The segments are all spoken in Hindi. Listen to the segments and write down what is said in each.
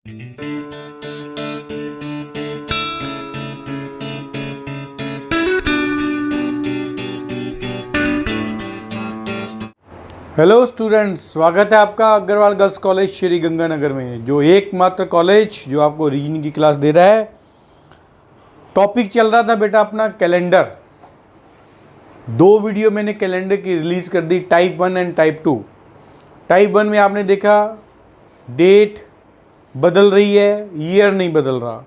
हेलो स्टूडेंट्स, स्वागत है आपका अग्रवाल गर्ल्स कॉलेज श्री गंगानगर में, जो एकमात्र कॉलेज जो आपको रीजनिंग की क्लास दे रहा है। टॉपिक चल रहा था बेटा अपना कैलेंडर। 2 वीडियो मैंने कैलेंडर की रिलीज़ कर दी, टाइप 1 एंड टाइप 2। टाइप 1 में आपने देखा डेट बदल रही है, ईयर नहीं बदल रहा।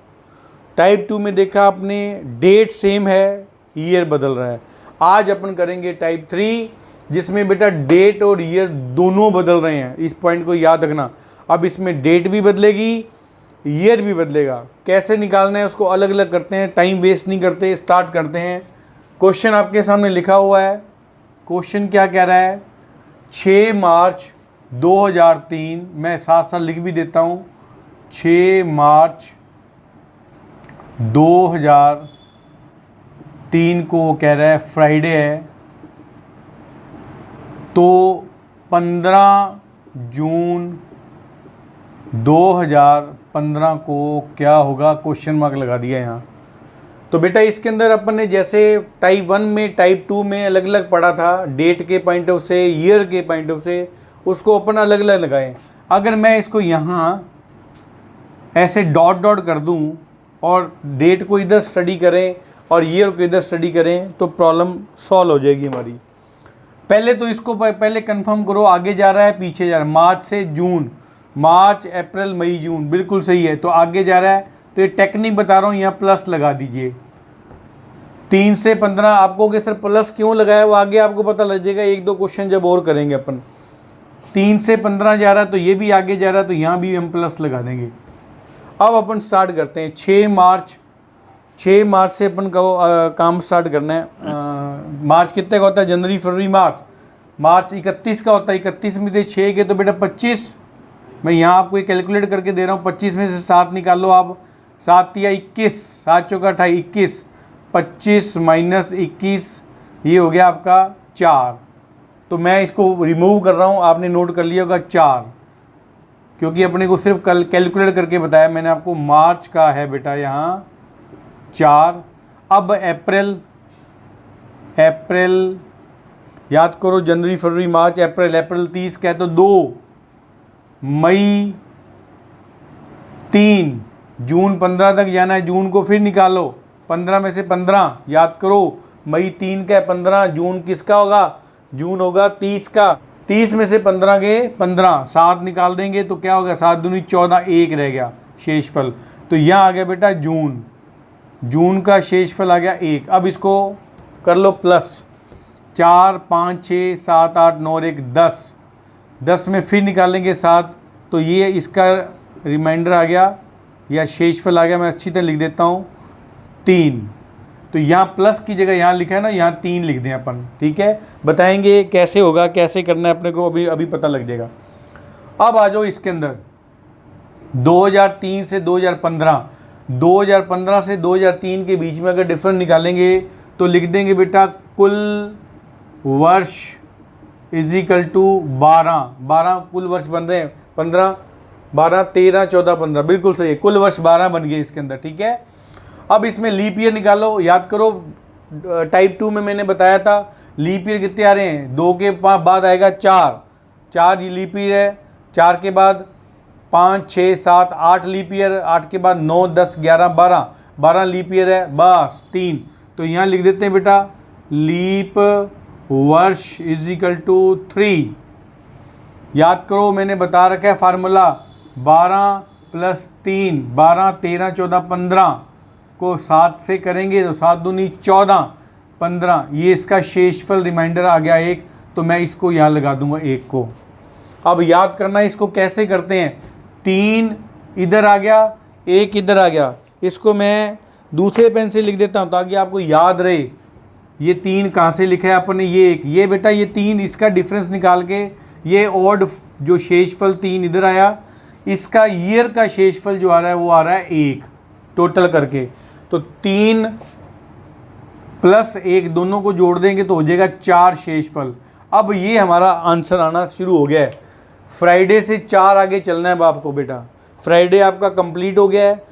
टाइप 2 में देखा आपने डेट सेम है, ईयर बदल रहा है। आज अपन करेंगे टाइप 3, जिसमें बेटा डेट और ईयर दोनों बदल रहे हैं। इस पॉइंट को याद रखना। अब इसमें डेट भी बदलेगी, ईयर भी बदलेगा। कैसे निकालना है उसको अलग अलग करते हैं, टाइम वेस्ट नहीं करते, स्टार्ट करते हैं। क्वेश्चन आपके सामने लिखा हुआ है। क्वेश्चन क्या कह रहा है? 6 मार्च 2003, मैं साथ साथ लिख भी देता हूँ। 6 मार्च 2003 को वो कह रहा है फ्राइडे है, तो 15 जून 2015 को क्या होगा? क्वेश्चन मार्क लगा दिया यहाँ। तो बेटा इसके अंदर अपन ने जैसे टाइप 1 में टाइप 2 में अलग अलग पढ़ा था, डेट के पॉइंट ऑफ से, ईयर के पॉइंट ऑफ से, उसको अपन अलग अलग लगाएं। अगर मैं इसको यहाँ ऐसे डॉट डॉट कर दूँ और डेट को इधर स्टडी करें और ईयर को इधर स्टडी करें तो प्रॉब्लम सॉल्व हो जाएगी हमारी। पहले तो इसको पहले कंफर्म करो, आगे जा रहा है पीछे जा रहा है। मार्च से जून, मार्च अप्रैल मई जून, बिल्कुल सही है। तो आगे जा रहा है, तो ये टेक्निक बता रहा हूँ, यहाँ प्लस लगा दीजिए। 3 से 15 आपको कि सर प्लस क्यों लगाया, वो आगे आपको पता लग जाएगा। 1-2 क्वेश्चन जब और करेंगे अपन। 3 से 15 जा रहा है तो ये भी आगे जा रहा है, तो यहाँ भी हम प्लस लगा देंगे। अब अपन स्टार्ट करते हैं। 6 मार्च से अपन का काम स्टार्ट करना है। मार्च कितने का होता है? जनवरी फरवरी मार्च 31 का होता है। 31 में से 6 के तो बेटा 25। मैं यहाँ आपको ये कैलकुलेट करके दे रहा हूँ। 25 में से 7 निकाल लो आप। 7 या 21, 7 चौका 28, 21, 25 माइनस 21, ये हो गया आपका 4। तो मैं इसको रिमूव कर रहा हूँ, आपने नोट कर लिया होगा 4, क्योंकि अपने को सिर्फ कल कैलकुलेट करके बताया मैंने आपको। मार्च का है बेटा यहाँ 4। अब अप्रैल याद करो, जनवरी फरवरी मार्च अप्रैल 30 का है तो 2, मई 3, जून 15 तक जाना है, जून को फिर निकालो। 15 में से 15 याद करो, मई 3 का है 15, जून किसका होगा? जून होगा 30 का। 30 में से 15 के 15, 7 निकाल देंगे तो क्या होगा? 7 दूनी 14, 1 रह गया शेषफल। तो यहाँ आ गया बेटा जून का शेषफल आ गया 1। अब इसको कर लो प्लस। 4, 5, 6, 7, 8, 9 और 1, 10 में फिर निकालेंगे 7, तो ये इसका रिमाइंडर आ गया या शेषफल आ गया। मैं अच्छी तरह लिख देता हूँ 3। तो यहाँ प्लस की जगह यहाँ लिखा है ना, यहाँ 3 लिख दें अपन, ठीक है। बताएंगे कैसे होगा, कैसे करना है अपने को, अभी पता लग जाएगा। अब आ जाओ इसके अंदर 2003 से 2015 से 2003 के बीच में अगर डिफरेंस निकालेंगे तो लिख देंगे बेटा कुल वर्ष इज इक्वल टू 12 कुल वर्ष बन रहे हैं। 15, 12, 13, 14, 15, बिल्कुल सही है। कुल वर्ष 12 बन गए इसके अंदर, ठीक है। अब इसमें लीप ईयर निकालो। याद करो टाइप 2 में मैंने बताया था लीप ईयर कितने आ रहे हैं? 2 के बाद आएगा 4 लीप ईयर है। 4 के बाद 5, 6, 7, 8 लीप ईयर। 8 के बाद 9, 10, 11, 12 लीप ईयर है, बस 3। तो यहाँ लिख देते हैं बेटा लीप वर्ष इज इक्वल टू 3। याद करो मैंने बता रखा है फार्मूला 12 + 3, 12, 13, 14, 15 को 7 से करेंगे तो 7 दूनी 14, 15, ये इसका शेषफल रिमाइंडर आ गया 1। तो मैं इसको यहाँ लगा दूंगा 1 को। अब याद करना इसको कैसे करते हैं। 3 इधर आ गया, 1 इधर आ गया। इसको मैं दूसरे पेन से लिख देता हूँ ताकि आपको याद रहे ये 3 कहाँ से लिखा है अपन ने। ये 1, ये बेटा ये 3, इसका डिफरेंस निकाल के ये ऑड जो शेषफल 3 इधर आया, इसका ईयर का शेषफल जो आ रहा है वो आ रहा है 1 टोटल करके। तो 3 + 1 दोनों को जोड़ देंगे तो हो जाएगा 4 शेषफल। अब ये हमारा आंसर आना शुरू हो गया है। फ्राइडे से 4 आगे चलना है बाप को बेटा। फ्राइडे आपका कंप्लीट हो गया है।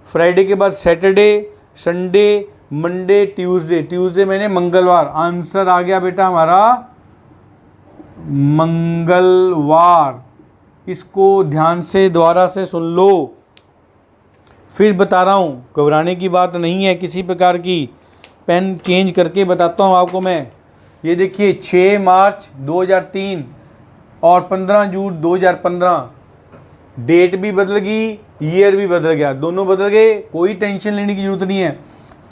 फ्राइडे के बाद Saturday, Sunday, Monday, Tuesday, Tuesday मैंने मंगलवार, आंसर आ गया बेटा हमारा मंगलवार। इसको ध्यान से दोबारा से सुन लो, फिर बता रहा हूँ, घबराने की बात नहीं है किसी प्रकार की। पेन चेंज करके बताता हूँ आपको मैं। ये देखिए 6 मार्च 2003 और 15 जून 2015, डेट भी बदल गई, ईयर भी बदल गया, दोनों बदल गए, कोई टेंशन लेने की ज़रूरत नहीं है।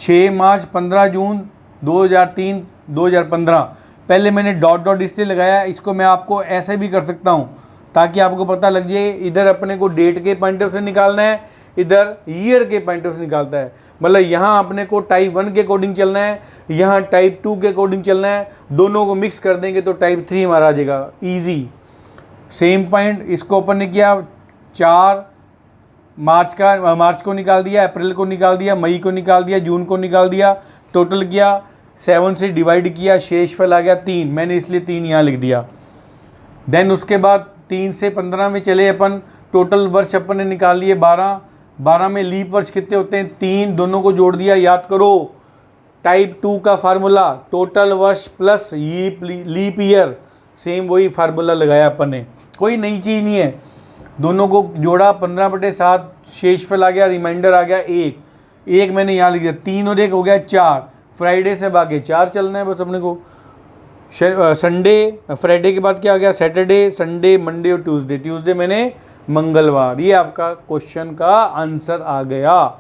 6 मार्च 15 जून 2003 2015, पहले मैंने डॉट डॉट इसलिए लगाया, इसको मैं आपको ऐसे भी कर सकता हूँ ताकि आपको पता लग जाए इधर अपने को डेट के पॉइंट ऑफ से निकालना है, इधर ईयर के पॉइंट ऑफ से निकालता है। मतलब यहाँ अपने को टाइप 1 के अकॉर्डिंग चलना है, यहाँ टाइप 2 के अकॉर्डिंग चलना है, दोनों को मिक्स कर देंगे तो टाइप 3 हमारा आ जाएगा, ईजी। सेम पॉइंट इसको अपन ने किया, 4 मार्च को निकाल दिया, अप्रैल को निकाल दिया, मई को निकाल दिया, जून को निकाल दिया, टोटल किया, 7 से डिवाइड किया, शेषफल आ गया 3, मैंने इसलिए 3 यहाँ लिख दिया। देन उसके बाद 3 से 15 में चले अपन, टोटल वर्ष अपन ने निकाल लिए 12, 12 में लीप वर्ष कितने होते हैं 3, दोनों को जोड़ दिया, याद करो टाइप 2 का फार्मूला, टोटल वर्ष प्लस लीप ईयर, सेम वही फार्मूला लगाया अपन ने, कोई नई चीज़ नहीं है। दोनों को जोड़ा, 15/7, शेषफल आ गया, रिमाइंडर आ गया 1 मैंने यहाँ लिख दिया, 3 और 1 हो गया 4, फ्राइडे से भागे 4 चलना है बस अपने को। संडे, फ्राइडे के बाद क्या आ गया, सैटरडे, संडे, मंडे और ट्यूसडे, ट्यूसडे मैंने मंगलवार। ये आपका क्वेश्चन का आंसर आ गया,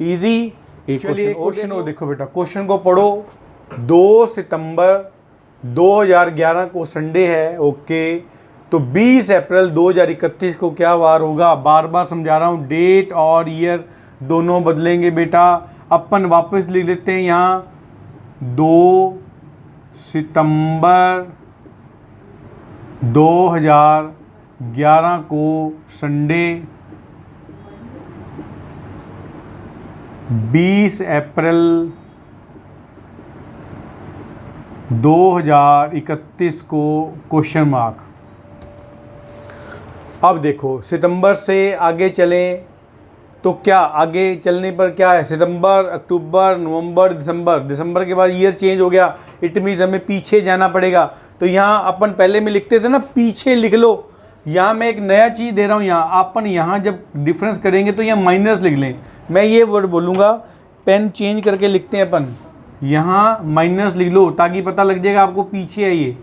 इजी। एक क्वेश्चन और देखो बेटा, क्वेश्चन को पढ़ो। 2 सितंबर 2011 को संडे है, ओके, तो 20 अप्रैल 2031 को क्या वार होगा। बार बार समझा रहा हूँ, डेट और ईयर दोनों बदलेंगे बेटा। अपन वापस लिख लेते हैं यहाँ 2 सितंबर 2011 को संडे, 20 अप्रैल 2031 को क्वेश्चन मार्क। अब देखो सितंबर से आगे चलें तो क्या आगे चलने पर क्या है, सितंबर, अक्टूबर, नवंबर, दिसंबर, दिसंबर के बाद ईयर चेंज हो गया, इट मीन्स हमें पीछे जाना पड़ेगा। तो यहाँ अपन पहले में लिखते थे ना, पीछे लिख लो। यहाँ मैं एक नया चीज़ दे रहा हूँ, यहाँ अपन यहाँ जब डिफरेंस करेंगे तो यहाँ माइनस लिख लें। मैं ये वर्ड बोलूँगा, पेन चेंज करके लिखते हैं अपन, यहाँ माइनस लिख लो ताकि पता लग जाएगा आपको पीछे है। ये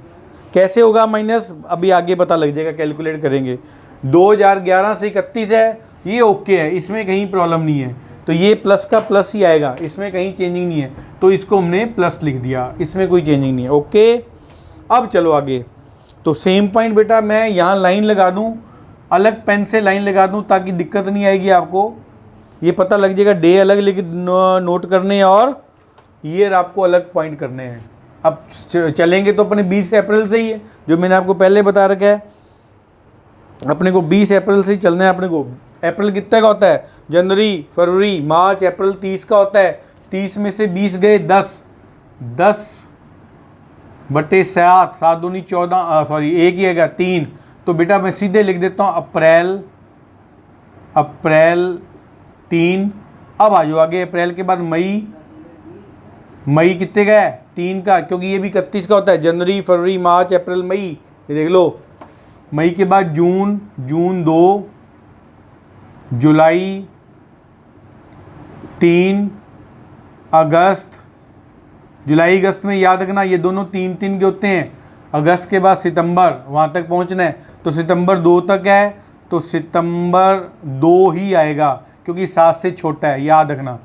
कैसे होगा माइनस, अभी आगे पता लग जाएगा, कैलकुलेट करेंगे। 2011 से 31 है, ये ओके है, इसमें कहीं प्रॉब्लम नहीं है, तो ये प्लस का प्लस ही आएगा, इसमें कहीं चेंजिंग नहीं है, तो इसको हमने प्लस लिख दिया, इसमें कोई चेंजिंग नहीं है, ओके। अब चलो आगे, तो सेम पॉइंट बेटा मैं यहाँ लाइन लगा दूँ, अलग पेन से लाइन लगा दूँ ताकि दिक्कत नहीं आएगी आपको, ये पता लग जाएगा, डे अलग लिख नोट करने और ईयर आपको अलग पॉइंट करने हैं। अब चलेंगे तो अपने 20 अप्रैल से ही है, जो मैंने आपको पहले बता रखा है, अपने को 20 अप्रैल से ही चलना है। अपने को अप्रैल कितने का होता है, जनवरी, फरवरी, मार्च, अप्रैल 30 का होता है, 30 में से 20 गए 10, 10/7, 7 दूनी 14, सॉरी एक ही है 3, तो बेटा मैं सीधे लिख देता हूँ अप्रैल 3। अब आ जाओ आगे, अप्रैल के बाद मई कितने का है 3 का, क्योंकि ये भी 31 का होता है, जनवरी, फरवरी, मार्च, अप्रैल, मई, ये देख लो। मई के बाद जून 2, जुलाई 3, अगस्त, जुलाई अगस्त में याद रखना ये दोनों 3 के होते हैं। अगस्त के बाद सितंबर, वहाँ तक पहुँचना है, तो सितंबर 2 तक है, तो सितंबर 2 ही आएगा क्योंकि 7 से छोटा है, याद रखना।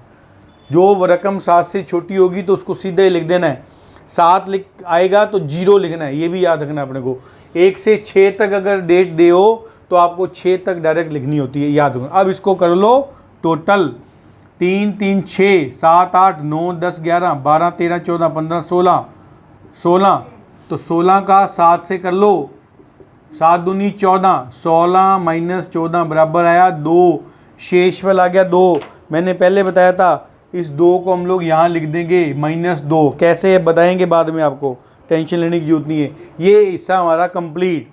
जो रकम 7 से छोटी होगी तो उसको सीधे ही लिख देना है, 7 लिख आएगा तो 0 लिखना है, ये भी याद रखना अपने को। 1 से 6 तक अगर डेट दे हो तो आपको 6 तक डायरेक्ट लिखनी होती है, याद रखना। अब इसको कर लो टोटल, 3 3 6 7 8 9 10 11 12 13 14 15 16, तो 16 का 7 से कर लो, 7 दूनी 14, 16 माइनस 14 बराबर आया 2, शेषफल आ गया 2। मैंने पहले बताया था इस 2 को हम लोग यहाँ लिख देंगे -2, कैसे बताएंगे बाद में, आपको टेंशन लेने की जरूरत नहीं है। ये हिस्सा हमारा कंप्लीट।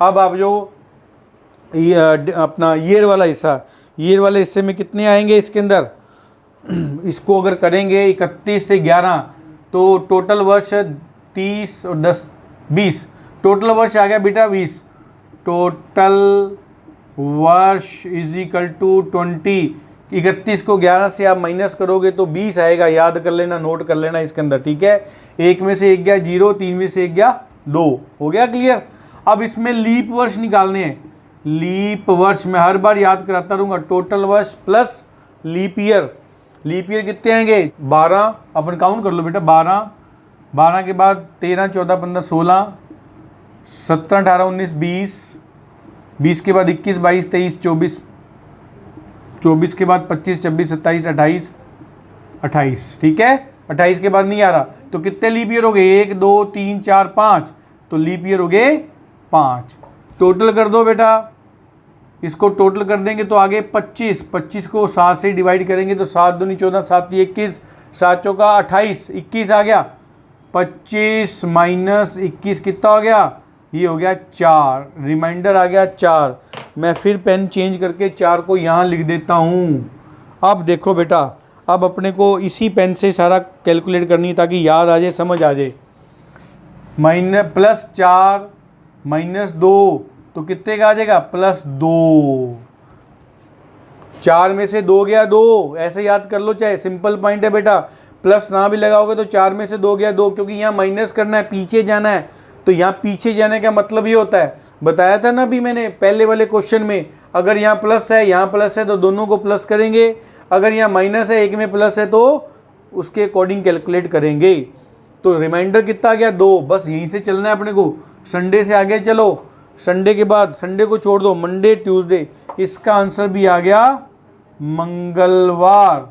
अब आप जो अपना ईयर वाला हिस्सा, ईयर वाले हिस्से में कितने आएंगे इसके अंदर, इसको अगर करेंगे 31 से 11 तो टोटल वर्ष 30 और 10 20, टोटल वर्ष आ गया बेटा 20, टोटल वर्ष इज इक्वल टू 20। 31 को 11 से आप माइनस करोगे तो 20 आएगा, याद कर लेना, नोट कर लेना इसके अंदर, ठीक है। एक में से एक गया 0, 3 में से एक गया 2, हो गया क्लियर। अब इसमें लीप वर्ष निकालने हैं, लीप वर्ष मैं हर बार याद कराता रहूँगा, टोटल वर्ष plus leap year. Leap year कितने आएंगे 12, अपन काउंट कर लो बेटा, 12, 12 के बाद 13, 14, 15, 16, 17, 18, 19, 20, 20 के बाद 21, 22, 23, 24, 24 के बाद 25, 26, 27, 28, 28, ठीक है। 28 के बाद नहीं आ रहा तो कितने लीप ईयर हो गए, 1, 2, 3, 4, 5, तो लीप ईयर हो गए 5। टोटल कर दो बेटा, इसको टोटल कर देंगे तो आगे 25, 25 को 7 से डिवाइड करेंगे तो 7 दूनी 14, 7 तीन 21, 7 चौका 28, 21 आ गया। 25 माइनस 21 कितना हो गया, ये हो गया 4, रिमाइंडर आ गया 4। मैं फिर पेन चेंज करके 4 को यहाँ लिख देता हूँ। अब देखो बेटा, अब अपने को इसी पेन से सारा कैलकुलेट करनी है ताकि याद आ जाए, समझ आ जाए। +4 -2 तो कितने का आ जाएगा, +2। 4 में से 2 गया 2, ऐसे याद कर लो, चाहे सिंपल पॉइंट है बेटा। प्लस ना भी लगाओगे तो 4 में से 2 गया 2, क्योंकि यहाँ माइनस करना है, पीछे जाना है। तो यहाँ पीछे जाने का मतलब ये होता है, बताया था ना अभी मैंने पहले वाले क्वेश्चन में, अगर यहाँ प्लस है यहाँ प्लस है तो दोनों को प्लस करेंगे, अगर यहाँ माइनस है एक में प्लस है तो उसके अकॉर्डिंग कैलकुलेट करेंगे। तो रिमाइंडर कितना आ गया 2, बस यहीं से चलना है अपने को। संडे से आगे चलो, संडे के बाद संडे को छोड़ दो, मंडे ट्यूसडे, इसका आंसर भी आ गया मंगलवार।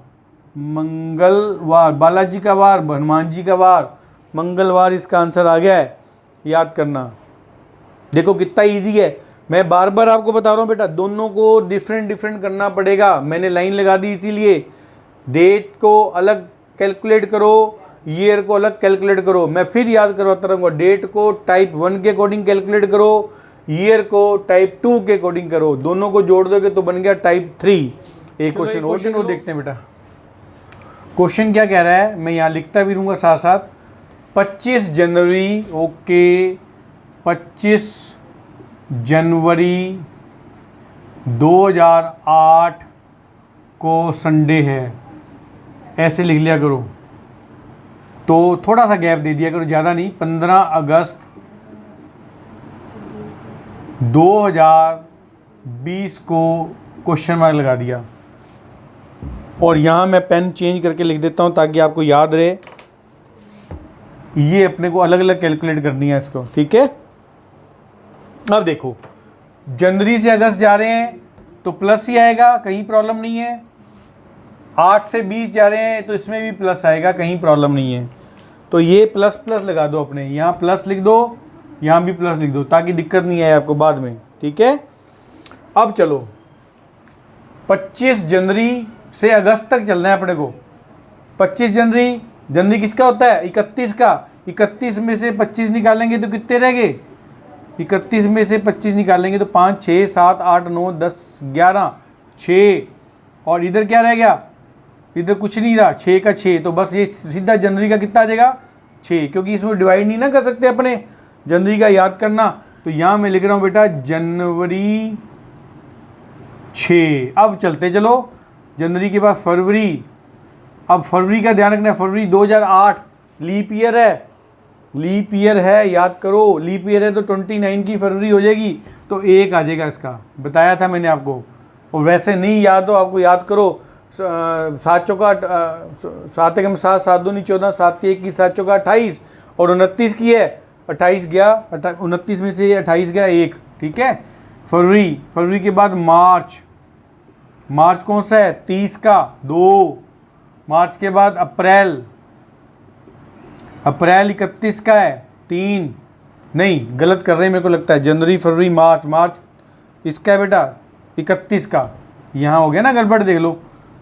मंगलवार, बालाजी का वार, हनुमान जी का वार, मंगलवार इसका आंसर आ गया है, याद करना। देखो कितना इजी है, मैं बार बार आपको बता रहा हूँ बेटा, दोनों को डिफरेंट डिफरेंट करना पड़ेगा। मैंने लाइन लगा दी इसीलिए, डेट को अलग कैलकुलेट करो, ईयर को अलग कैलकुलेट करो। मैं फिर याद करवाता रहूँगा, डेट को टाइप 1 के अकॉर्डिंग कैलकुलेट करो, ईयर को टाइप 2 के अकॉर्डिंग करो, दोनों को जोड़ दोगे तो बन गया टाइप 3। एक क्वेश्चन को देखते हैं बेटा, क्वेश्चन क्या कह रहा है, मैं यहाँ लिखता भी रहूँगा साथ साथ। 25 जनवरी, ओके, 25 जनवरी 2008 को संडे है, ऐसे लिख लिया करो। तो थोड़ा सा गैप दे दिया करो, ज़्यादा नहीं। 15 अगस्त 2020 को क्वेश्चन मार्क लगा दिया, और यहाँ मैं पेन चेंज करके लिख देता हूँ ताकि आपको याद रहे। ये अपने को अलग अलग कैलकुलेट करनी है इसको, ठीक है। अब देखो, जनवरी से अगस्त जा रहे हैं तो प्लस ही आएगा, कहीं प्रॉब्लम नहीं है। 8 से 20 जा रहे हैं तो इसमें भी प्लस आएगा, कहीं प्रॉब्लम नहीं है। तो ये प्लस प्लस लगा दो, अपने यहाँ प्लस लिख दो, यहाँ भी प्लस लिख दो, ताकि दिक्कत नहीं आए आपको बाद में, ठीक है। अब चलो, 25 जनवरी से अगस्त तक चलना है अपने को। 25 जनवरी, जनवरी किसका होता है, 31 का। 31 में से 25 निकालेंगे तो कितने रह गए, 31 में से 25 निकालेंगे तो 5, 6, 7, 8, 9, 10, 11, 6, और इधर क्या रह गया, इधर कुछ नहीं रहा, 6 का 6, तो बस ये सीधा जनवरी का कितना आ जाएगा 6, क्योंकि इसमें डिवाइड नहीं ना कर सकते अपने, जनवरी का याद करना। तो यहाँ मैं लिख रहा हूँ बेटा जनवरी 6। अब चलते चलो, जनवरी के बाद फरवरी। अब फरवरी का ध्यान रखना है, फरवरी 2008 लीप ईयर है, लीप ईयर है, याद करो, लीप ईयर है तो 29 की फरवरी हो जाएगी, तो 1 आ जाएगा इसका, बताया था मैंने आपको। और वैसे नहीं याद हो आपको, याद करो, 7 चौका 7 एकम 7, 7 दूनी 14, 7 तीन 21, 7 चौका 28, और 29 की है, 28 गया, 29 में से 28 गया 1, ठीक है। फरवरी, फरवरी के बाद मार्च, मार्च कौन सा है 30 का 2, मार्च के बाद अप्रैल, अप्रैल 31 का है 3, नहीं गलत कर रहे हैं मेरे को लगता है, जनवरी फरवरी मार्च, मार्च इसका है बेटा 31 का, यहाँ हो गया ना गड़बड़, देख लो,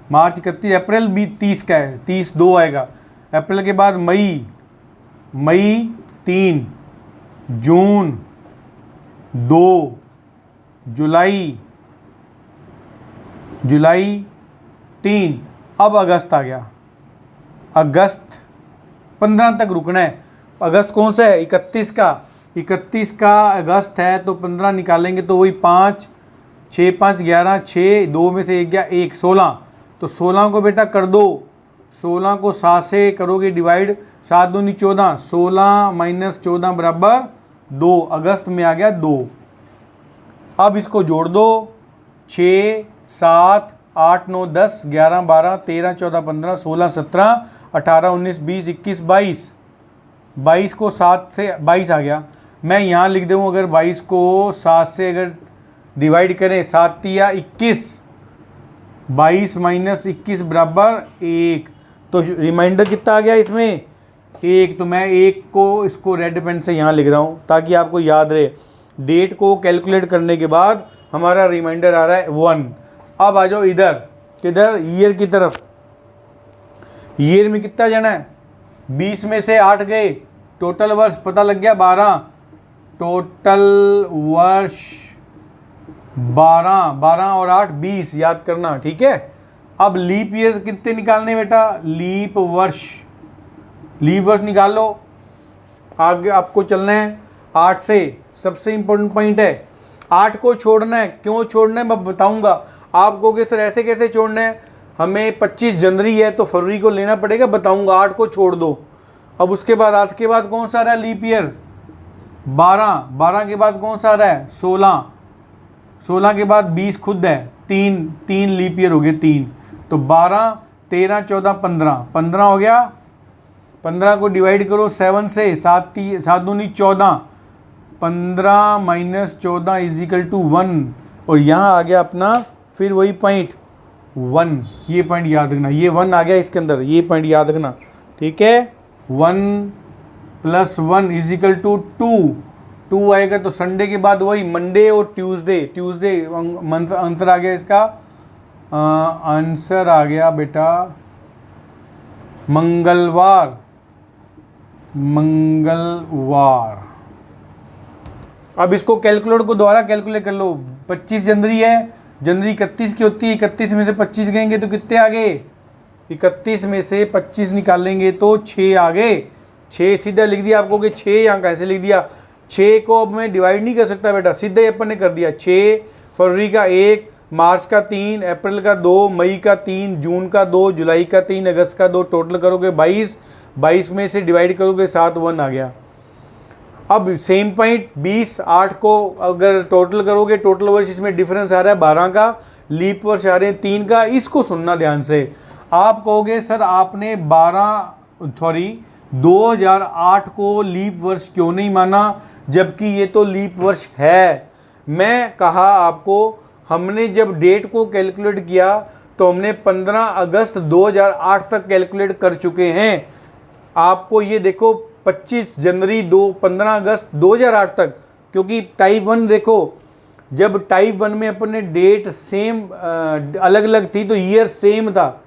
मार्च 31, अप्रैल भी 30 का है, 30 2 आएगा। अप्रैल के बाद मई, मई 3, जून 2, जुलाई 3, अब अगस्त आ गया। अगस्त 15 तक रुकना है। अगस्त कौन सा है? 31 का। 31 का अगस्त है तो 15 निकालेंगे तो वही 5, 6 5 11, 6 2 में से 1 गया 1, 16। तो 16 को बेटा कर दो, 16 को 7 से करोगे डिवाइड, 7 दूनी 14, 16 माइनस 14 बराबर 2। अगस्त में आ गया 2। अब इसको जोड़ दो, 6 7 8 9 10 11 12 13 14 15 16 17 18 19 20 21 22। 22 को 7 से 22 आ गया। मैं यहाँ लिख दूँ, अगर 22 को 7 से अगर डिवाइड करें, 7 या 21, 22 माइनस 21 बराबर 1। तो रिमाइंडर कितना आ गया इसमें? 1। तो मैं 1 को इसको रेड पेन से यहाँ लिख रहा हूँ ताकि आपको याद रहे। डेट को कैलकुलेट करने के बाद हमारा रिमाइंडर आ रहा है 1। अब आ जाओ इधर, किधर? ईयर की तरफ। ईयर में कितना जाना है? 20 में से 8 गए, टोटल वर्ष पता लग गया 12। टोटल वर्ष 12, 12 और 8 20, याद करना, ठीक है। अब लीप ईयर कितने निकालने बेटा? लीप वर्ष निकाल लो। आगे आपको चलना है 8 से। सबसे इंपॉर्टेंट पॉइंट है 8 को छोड़ना है। क्यों छोड़ना है मैं बताऊंगा। आप कहोगे सर ऐसे कैसे छोड़ना है, हमें 25 जनवरी है तो फरवरी को लेना पड़ेगा, बताऊंगा। 8 को छोड़ दो। अब उसके बाद 8 के बाद कौन सा आ रहा है लीप ईयर? 12, 12 के बाद कौन सा आ रहा है? 16, 16 के बाद 20 खुद है, 3 लीप ईयर हो गए 3। तो 12 13 14 15, 15 हो गया। 15 को डिवाइड करो 7 से, 7 दूनी 14, 15 माइनस 14 इज इक्वल टू 1। और यहाँ आ गया अपना फिर वही पॉइंट 1। ये पॉइंट याद रखना, ये 1 आ गया इसके अंदर, ये पॉइंट याद रखना, ठीक है। 1 + 1 इज इक्वल टू 2 आएगा। तो संडे के बाद वही मंडे और ट्यूसडे मंथ आंसर आ गया इसका। आंसर आ गया बेटा मंगलवार। अब इसको कैलकुलेटर को दोबारा कैलकुलेट कर लो। 25 जनवरी है, जनवरी 31 की होती है, 31 में से 25 गएंगे तो कितने आ गए? 31 में से 25 निकालेंगे तो 6 आ गए। 6 सीधा लिख दिया आपको कि 6 यहाँ कैसे लिख दिया? 6 को अब मैं डिवाइड नहीं कर सकता बेटा, सीधे अपन ने कर दिया। 6 फरवरी का 1, मार्च का 3, अप्रैल का 2, मई का 3, जून का 2, जुलाई का 3, अगस्त का 2, टोटल करोगे 22। 22 में से डिवाइड करोगे 7, 1 आ गया। अब सेम पॉइंट 20, 8 को अगर टोटल करोगे, टोटल वर्ष इसमें डिफरेंस आ रहा है 12 का, लीप वर्ष आ रहे हैं 3 का। इसको सुनना ध्यान से। आप कहोगे सर आपने 2008 को लीप वर्ष क्यों नहीं माना, जबकि ये तो लीप वर्ष है। मैं कहा आपको, हमने जब डेट को कैलकुलेट किया तो हमने 15 अगस्त 2008 तक कैलकुलेट कर चुके हैं। आपको ये देखो 25 जनवरी 15 अगस्त 2008 तक, क्योंकि टाइप 1 देखो, जब टाइप 1 में अपन ने डेट सेम अलग अलग थी तो ईयर सेम था।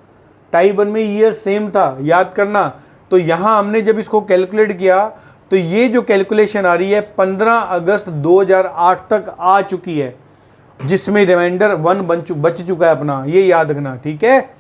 टाइप 1 में ईयर सेम था, याद करना। तो यहाँ हमने जब इसको कैलकुलेट किया तो ये जो कैलकुलेशन आ रही है 15 अगस्त 2008 तक आ चुकी है, जिसमें रिमाइंडर 1 बच चुका है अपना, ये याद रखना, ठीक है।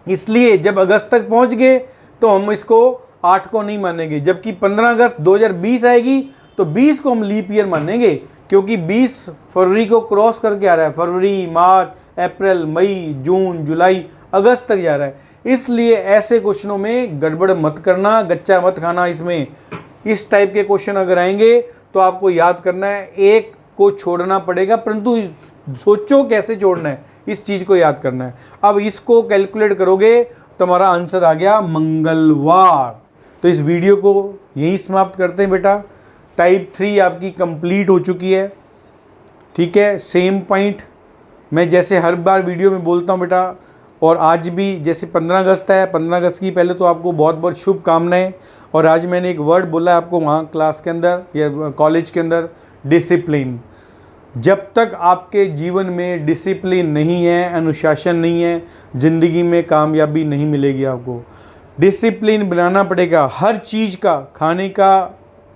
इसलिए जब अगस्त तक पहुंच गए तो हम इसको 8 को नहीं मानेंगे, जबकि 15 अगस्त 2020 आएगी तो 20 को हम लीप ईयर मानेंगे, क्योंकि 20 फरवरी को क्रॉस करके आ रहा है। फरवरी, मार्च, अप्रैल, मई, जून, जुलाई, अगस्त तक जा रहा है। इसलिए ऐसे क्वेश्चनों में गड़बड़ मत करना, गच्चा मत खाना। इसमें इस टाइप के क्वेश्चन अगर आएंगे तो आपको याद करना है, एक को छोड़ना पड़ेगा, परंतु सोचो कैसे छोड़ना है, इस चीज़ को याद करना है। अब इसको कैलकुलेट करोगे तो हमारा आंसर आ गया मंगलवार। तो इस वीडियो को यहीं समाप्त करते हैं बेटा। टाइप 3 आपकी कंप्लीट हो चुकी है, ठीक है। सेम पॉइंट मैं जैसे हर बार वीडियो में बोलता हूँ बेटा, और आज भी जैसे 15 अगस्त है, 15 अगस्त की पहले तो आपको बहुत बहुत शुभकामनाएं। और आज मैंने एक वर्ड बोला है आपको वहाँ क्लास के अंदर या कॉलेज के अंदर, डिसिप्लिन। जब तक आपके जीवन में डिसिप्लिन नहीं है, अनुशासन नहीं है, ज़िंदगी में कामयाबी नहीं मिलेगी आपको। डिसिप्लिन बनाना पड़ेगा हर चीज़ का, खाने का,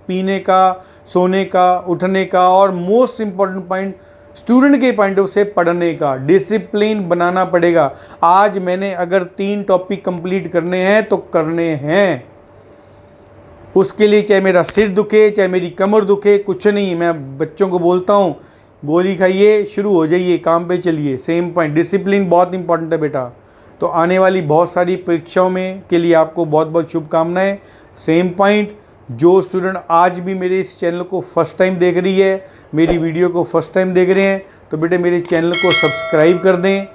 पीने का, सोने का, उठने का, और मोस्ट इम्पॉर्टेंट पॉइंट स्टूडेंट के पॉइंट ऑफ से पढ़ने का डिसिप्लिन बनाना पड़ेगा। आज मैंने अगर 3 टॉपिक कंप्लीट करने हैं तो करने हैं, उसके लिए चाहे मेरा सिर दुखे, चाहे मेरी कमर दुखे, कुछ नहीं। मैं बच्चों को बोलता हूँ गोली खाइए, शुरू हो जाइए, काम पे चलिए। सेम पॉइंट, डिसिप्लिन बहुत इंपॉर्टेंट है बेटा। तो आने वाली बहुत सारी परीक्षाओं में के लिए आपको बहुत बहुत शुभकामनाएं। सेम पॉइंट, जो स्टूडेंट आज भी मेरे इस चैनल को फर्स्ट टाइम देख रही है, मेरी वीडियो को फर्स्ट टाइम देख रहे हैं, तो बेटे मेरे चैनल को सब्सक्राइब कर दें,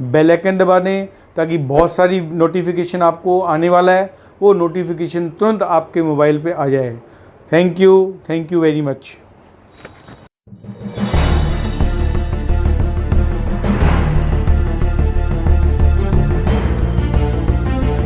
बेल आइकन दबा दें, ताकि बहुत सारी नोटिफिकेशन आपको आने वाला है, वो नोटिफिकेशन तुरंत आपके मोबाइल पे आ जाए। Thank you very much.